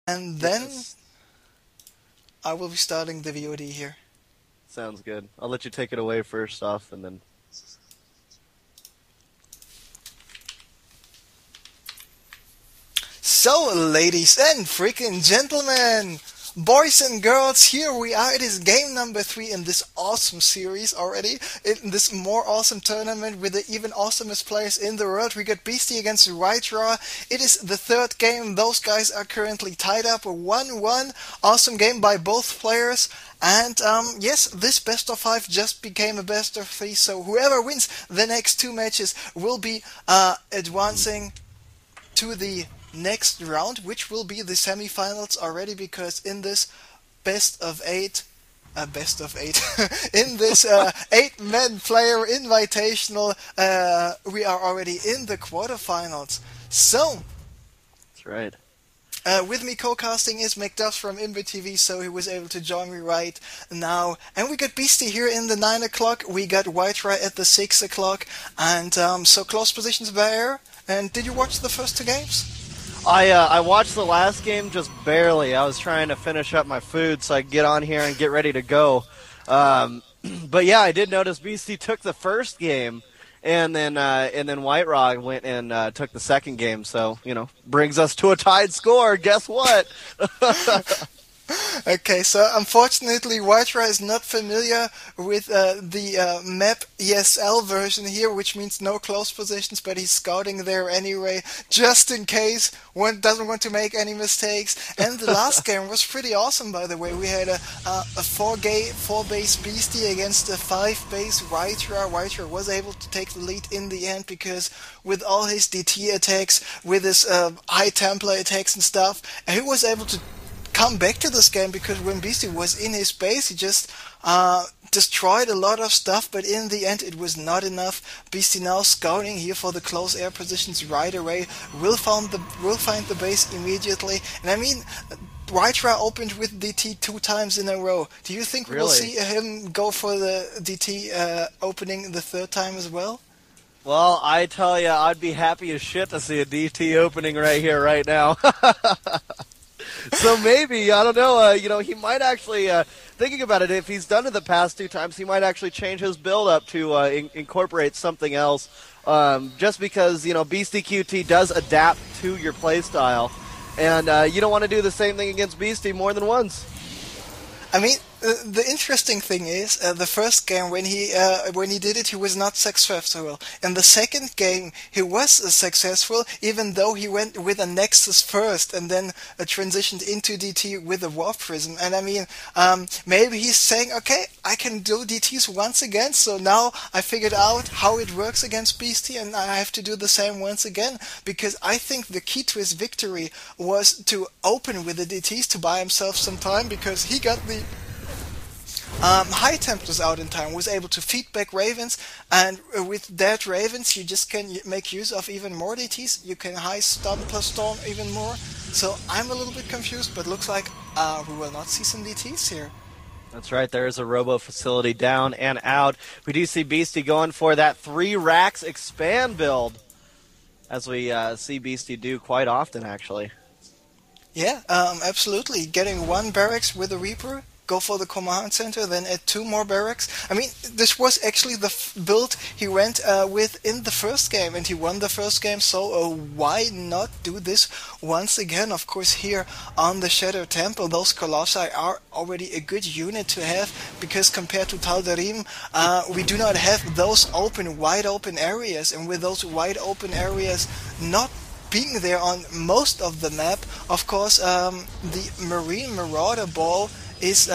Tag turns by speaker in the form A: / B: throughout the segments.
A: and then
B: Yes.
A: I will be starting the VOD here.
B: Sounds good. I'll let you take it away first off, and then...
A: So, ladies and freaking gentlemen, boys and girls, here we are. It is game number 3 in this awesome series already. In this more awesome tournament with the even awesomest players in the world. We got Beasty against WhiteRa. It is the third game. Those guys are currently tied up 1-1. Awesome game by both players. And yes, this best of 5 just became a best of 3. So whoever wins the next 2 matches will be advancing to the next round, which will be the semi-finals already, because in this best of 8 in this 8-man player invitational, we are already in the quarterfinals. So
B: That's right.
A: with me co-casting is McDuff from Imber TV, so he was able to join me right now. And we got Beastie here in the 9 o'clock, we got WhiteRa at the 6 o'clock, and so close positions there. And did you watch the first 2 games?
B: I watched the last game just barely. I was trying to finish up my food so I could get on here and get ready to go. But yeah, I did notice Beastie took the first game, and then WhiteRa went and took the second game. So brings us to a tied score. Guess what?
A: Okay, so unfortunately WhiteRa is not familiar with the map ESL version here, which means no close positions, but he's scouting there anyway, just in case one doesn't want to make any mistakes. And the last game was pretty awesome, by the way. We had a 4-base Beastie against a 5-base WhiteRa. WhiteRa was able to take the lead in the end, because with all his DT attacks, with his high Templar attacks and stuff, he was able to come back to this game, because when Beastie was in his base, he just destroyed a lot of stuff, but in the end it was not enough. Beastie now scouting here for the close air positions right away, will find the base immediately. And I mean, WhiteRa opened with DT 2 times in a row. Do you think we'll see him go for the DT opening the 3rd time as well?
B: Well, I tell you, I'd be happy as shit to see a DT opening right here, right now. So maybe, I don't know, he might actually, thinking about it, if he's done it the past 2 times, he might actually change his build up to incorporate something else, just because, Beastyqt does adapt to your playstyle, and you don't want to do the same thing against Beastie more than once.
A: I mean, the interesting thing is, the first game when he did it, he was not successful. In the second game, he was successful, even though he went with a Nexus first and then transitioned into DT with a Warp Prism. And I mean, maybe he's saying, okay, I can do DTs once again, so now I figured out how it works against Beastie, and I have to do the same once again. Because I think the key to his victory was to open with the DTs to buy himself some time, because he got the high Templars out in time, was able to feed back Ravens, and with that Ravens you just can make use of even more DTs. You can high Templar Storm even more. So I'm a little bit confused, but looks like we will not see some DTs here.
B: That's right, there is a Robo Facility down and out. We do see Beastie going for that 3 racks expand build, as we see Beastie do quite often, actually.
A: Yeah, absolutely. Getting 1 barracks with a Reaper, go for the command center, then add 2 more barracks. I mean, this was actually the build he went with in the first game, and he won the first game, so why not do this once again? Of course, here on the Shadow Temple, those Colossi are already a good unit to have, because compared to Tal'Darim, we do not have those wide open areas, and with those wide open areas not being there on most of the map, of course, the Marine Marauder Ball is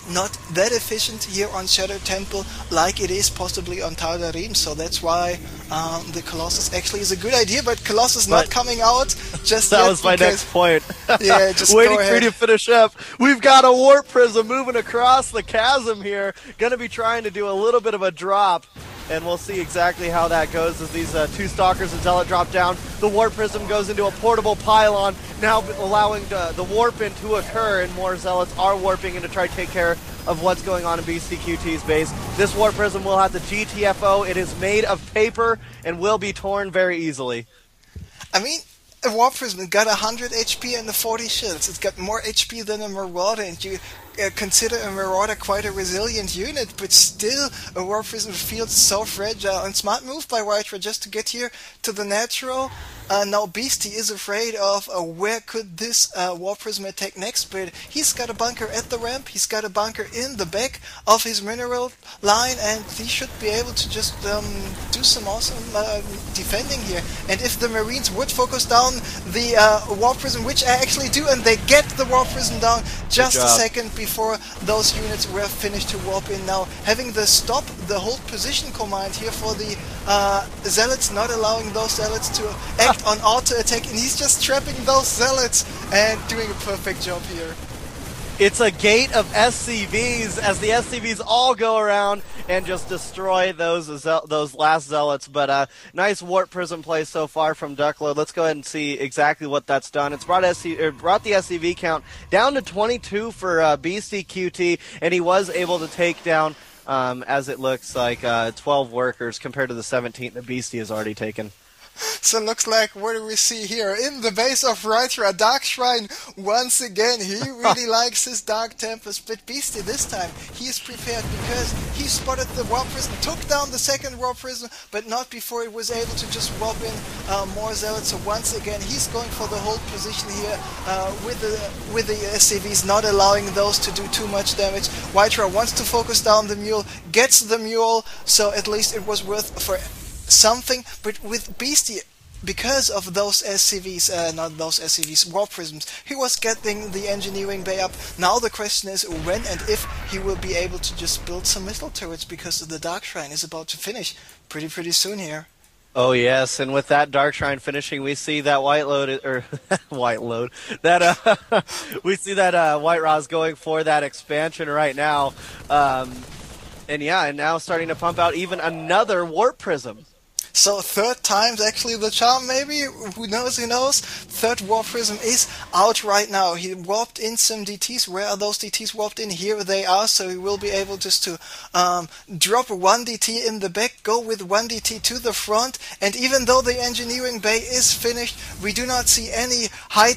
A: not that efficient here on Shadow Temple like it is possibly on Tal'Darim, so that's why the Colossus actually is a good idea, but Colossus not coming out just
B: that
A: yet.
B: That was my next point.
A: Yeah, just
B: waiting
A: go ahead.
B: for you to finish up. We've got a Warp Prism moving across the chasm here, going to be trying to do a little bit of a drop, and we'll see exactly how that goes as these 2 Stalkers and Zealot drop down. The Warp Prism goes into a portable pylon, now allowing the warp-in to occur, and more Zealots are warping in to try to take care of what's going on in Beastyqt's base. This Warp Prism will have the GTFO. It is made of paper and will be torn very easily.
A: I mean, a Warp Prism. It got 100 HP and the 40 shields. It's got more HP than a Marauder, and you consider a Marauder quite a resilient unit, but still a Warp Prism feels so fragile. And smart move by WhiteRa just to get here to the natural. Now Beasty is afraid of where could this Warp Prism attack next, but he's got a bunker at the ramp, he's got a bunker in the back of his mineral line, and he should be able to just do some awesome defending here. And if the Marines would focus down the Warp Prism, which I actually do, and they get the Warp Prism down just a second before those units were finished to warp in. Now having the stop the hold position command here for the Zealots, not allowing those Zealots to act on auto attack, and he's just trapping those Zealots and doing a perfect job here.
B: It's a gate of SCVs as the SCVs all go around and just destroy those last Zealots. But nice Warp Prism play so far from Duckload. Let's go ahead and see exactly what that's done. It's brought the SCV count down to 22 for Beastyqt, and he was able to take down, as it looks like, 12 workers compared to the 17 that Beasty has already taken.
A: So looks like, what do we see here? In the base of WhiteRa, Dark Shrine once again. He really likes his Dark Tempest, but Beasty this time, he is prepared because he spotted the Warp Prism, took down the second Warp Prism, but not before he was able to just warp in more Zealots. So once again, he's going for the hold position here with the SCVs, not allowing those to do too much damage. WhiteRa wants to focus down the Mule, gets the Mule, so at least it was worth for something. But with Beasty, because of those SCVs, Warp Prisms, he was getting the engineering bay up. Now the question is when and if he will be able to just build some missile turrets, because the Dark Shrine is about to finish pretty soon here.
B: Oh yes, and with that Dark Shrine finishing, we see that we see that WhiteRa's going for that expansion right now, and now starting to pump out even another Warp Prism.
A: So third time's actually the charm, maybe? Who knows, who knows? Third Warp Prism is out right now. He warped in some DTs. Where are those DTs warped in? Here they are, so he will be able just to drop one DT in the back, go with one DT to the front, and even though the engineering bay is finished, we do not see any high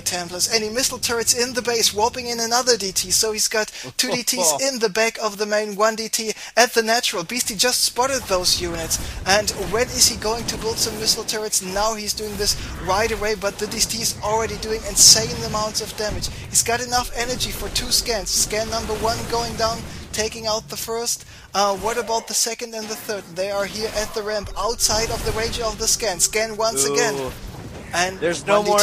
A: Templars, any missile turrets in the base, warping in another DT. So he's got two DTs in the back of the main, one DT at the natural. Beasty just spotted those units, and when is he going to build some missile turrets? Now he's doing this right away, but the DT is already doing insane amounts of damage. He's got enough energy for 2 scans. Scan number 1 going down, taking out the first. What about the second and the third? They are here at the ramp, outside of the range of the scan. Scan once again. And
B: there's no more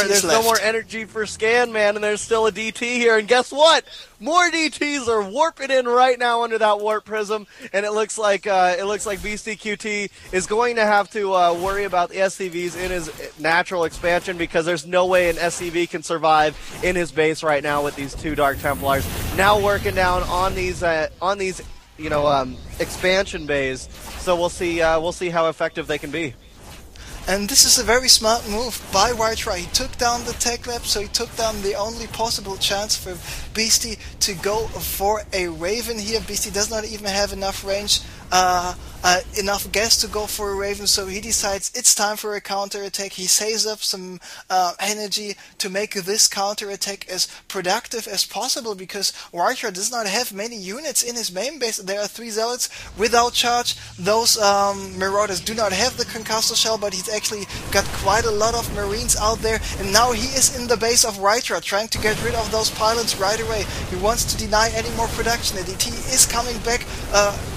B: energy for scan, man, and there's still a DT here. And guess what? More DTs are warping in right now under that Warp Prism, and it looks like Beastyqt is going to have to worry about the SCVs in his natural expansion, because there's no way an SCV can survive in his base right now with these 2 Dark Templars now working down on these expansion bays. So we'll see how effective they can be.
A: And this is a very smart move by WhiteRa. He took down the tech lab, so he took down the only possible chance for Beasty to go for a Raven here. Beasty does not even have enough range, enough gas to go for a Raven, so he decides it's time for a counter-attack. He saves up some energy to make this counter-attack as productive as possible, because WhiteRa does not have many units in his main base. There are 3 Zealots without charge. Those Marauders do not have the Concussor Shell, but he's actually got quite a lot of Marines out there, and now he is in the base of WhiteRa, trying to get rid of those pylons right away. He wants to deny any more production. The DT is coming back,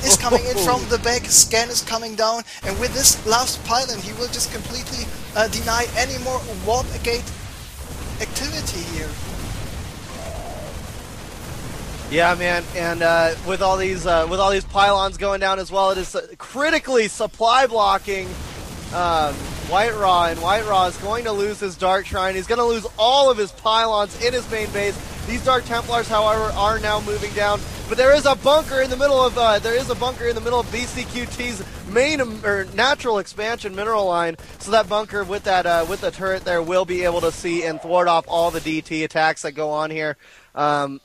A: is coming in from the back. Scan is coming down, and with this last pylon, he will just completely deny any more warp gate activity here.
B: Yeah, man, and with all these pylons going down as well, it is critically supply blocking WhiteRa, and WhiteRa is going to lose his Dark Shrine. He's going to lose all of his pylons in his main base. These Dark Templars, however, are now moving down, but there is a bunker in the middle of Beastyqt's main or natural expansion mineral line. So that bunker with the turret there will be able to see and thwart off all the DT attacks that go on here. I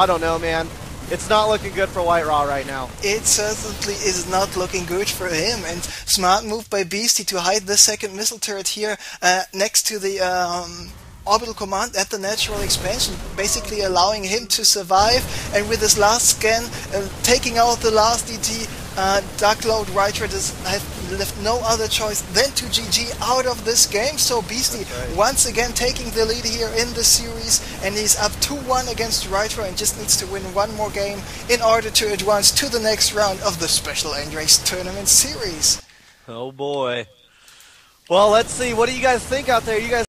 B: don't know, man. it's not looking good for WhiteRa right now.
A: It certainly is not looking good for him, and smart move by Beasty to hide the second missile turret here next to the orbital command at the natural expansion, basically allowing him to survive, and with his last scan, taking out the last DT, Duckload WhiteRa have left no other choice than to GG out of this game. So Beasty once again taking the lead here in the series, and he's up 2-1 against WhiteRa and just needs to win one more game in order to advance to the next round of the Special End Race Tournament Series.
B: Oh boy. Well, let's see. What do you guys think out there? You guys